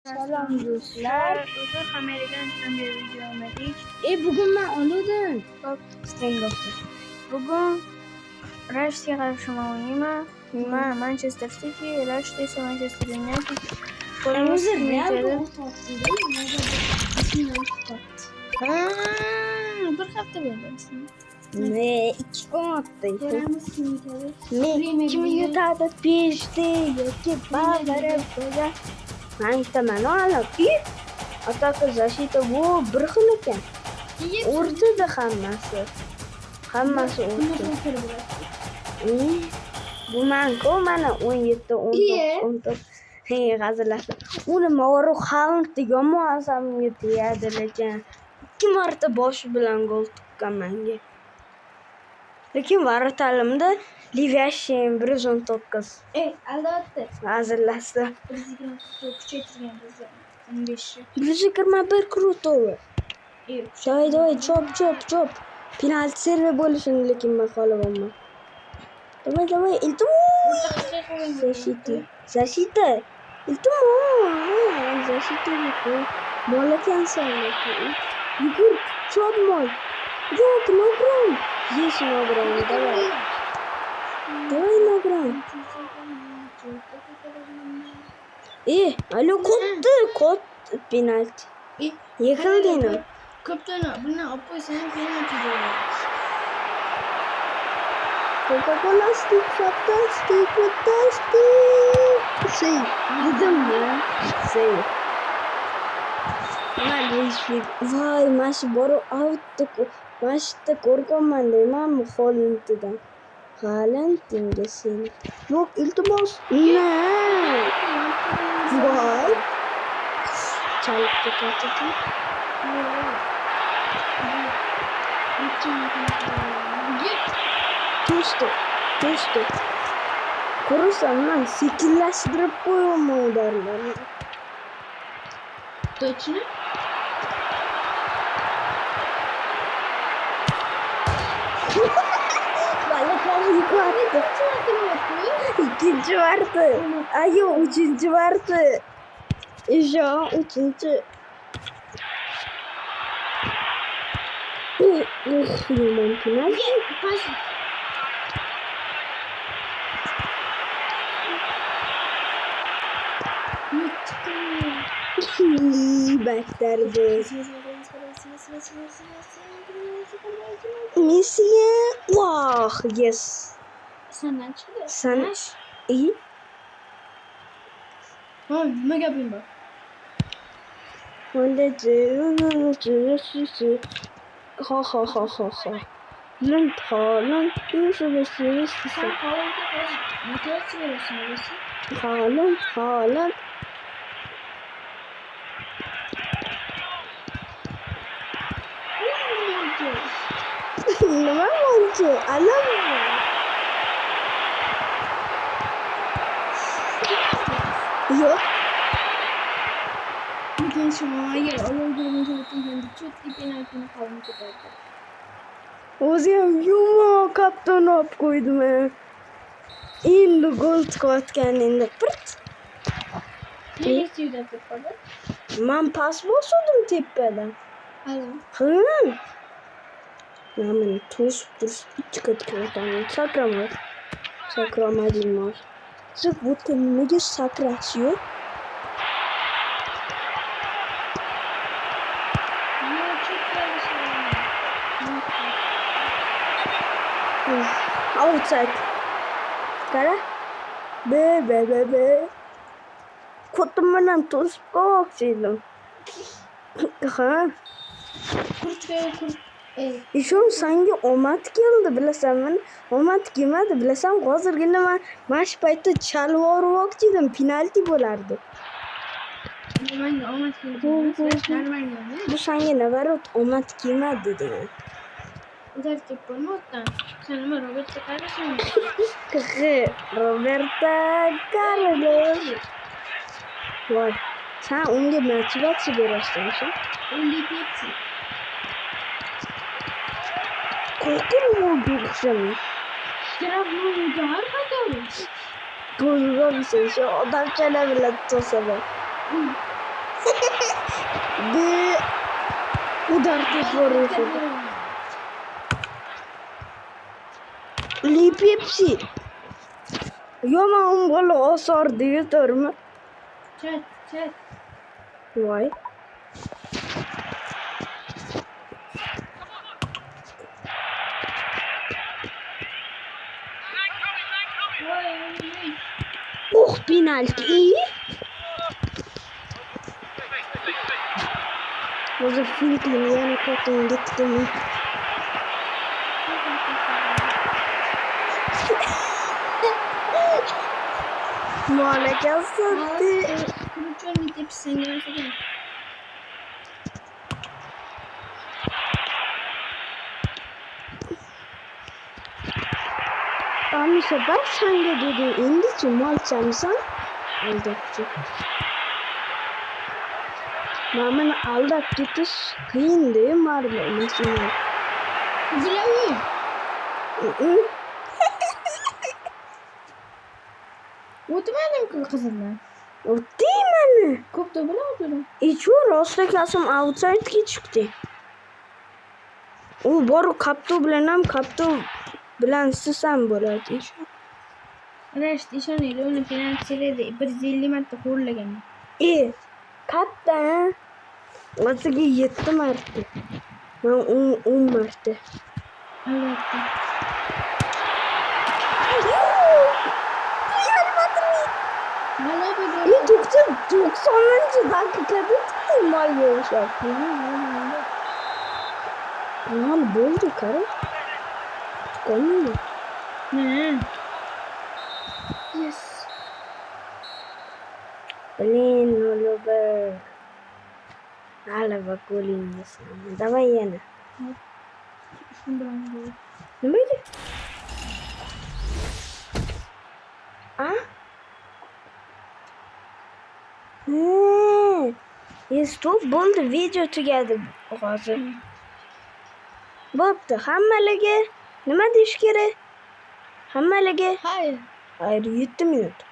Selam do'stlar. Bugun Amerikadan bir video olmadik. Bugun men oluvdim. Bugun Rashga qarshi o'ynayman. Men Manchester City, Rash esa Manchester United. O'zi Real bir hafta bo'ldi. Ne 2 kun attı. Kim yutadi? Peshti yoki Bavariya bo'ladi. Ben aytaman olib. Ataka защита bu bir xil ekan. O'rtada hammasi. Hammasi o'rtada. Bu manko mana 17 19 Hey g'azallashdi. Uni Mauro Haaland degan muassamga tegadi lekin 2 marta boshi bilan gol tuqqan menga. Lekin varatalimda Liviashin 119. Albatta. G'azallashdi. Bizga kuchaytirgan biz 15. 121 krutovi. Давай, chop. Penalti serve bo'lishini lekin men xohlamayman. Давай, iltimos. Защита. Iltimos. Защита yo'q. Mol ekansan. Yugur, chop mol. Yo'q, Nogron. Yes, Nogron. Давай, Nogron. Alo, kot penalti. Yıkıldın. Kaptana buna opoysan penalti diyor. Coca-Cola stick, fantastic. Şey, dedim ya. Şey. Vay, maç boru maçta korkaman demem mi Haaland'dan? Haaland dengesin. Yok, iltimos. Ne? Vay. Çalıp kaçtı. To'shdi. Ko'rasan, men sekinlashtirib qo'yaman ularni. Точно? İkinci vardı. Ayo, üçüncü vardı. Üçüncü. Yaman penal. Beklerdi. Messi'ye. Vah, yes. Senden çıkıyor. Sen iyi. Ne yapayım bak? Ha. Haaland. Sen Haaland'a kaç motivasyon veriyorsun öyleyse? Haaland. Nima bo'ldi? Alam. Yo'q. Bugün şuna yer alındığımız için çok penaltini falan tutardı. O'zi ham yumma kaptan olib qo'ydim. Endi gol chiqayotgan endi. Ne istiyordu tepada? Men pas bosdim tepadan. Alo. Men to'sib chiqayotgan sakramadim. Siz bu nimaga sakrashiyor? Outside. Kara? Be. Kotumadan to'sib qo'ydim. Ha. Kurt. İşon sanki omad keldi bilasanmi? Omad kelmadi bilasan. Hozirgina men mash payti chalib yubormoqchi edim, penalti bo'lardi. Bu senga navarot omad kelmadi degan. Udartib bo'lmoqdan. Sen nima Roberto Carlosmi? Roberto Carlos. Voy. Sen unga motivatsiya berasizmi? Olimpiyatchi. Korkuyorum o'xshami? Shtrafni har qadar. To'zg'onsiz, odamchalar bilan to'saman. De udartib borishadi. Li Pepsi. Yomon bola osor deydimi? Chat. Voy. Penalty. Może Franklin, ja nie potem gittim. Malek yazdı. Kulüpçünün tepsisini görsene. Amişe bak sen de dedi indi mal çamsan aldatçı. Mamın aldat getiş kıyındı marmı mesela. Zilavi. O'tmadim qizimdan. O değil mi? Ko'p to'p bilan o'tdim. İçu rostlasam outside'ga chiqdi. U bor kapto bilan ham kapto bilan sisam bo'ladi. Rashid ishoninglar, uni penaltichilarda 150 marta qo'llagan. Katta. O'ziga 7 marta. Men 10 marta. Albatta. İyi 90. dakikada tuttum mal yumuşak. Mal buldu karı. Konuyu. Yes. Блин, Oliver. Hala bak golün yasam. Давай yana. Şunu bırak. Ne böyle? Stop bo'ldi, video tugadi hozir. Bo'pti, hammalarga nima deyish kerak? Hammalarga Hayır. hayır 7 minut.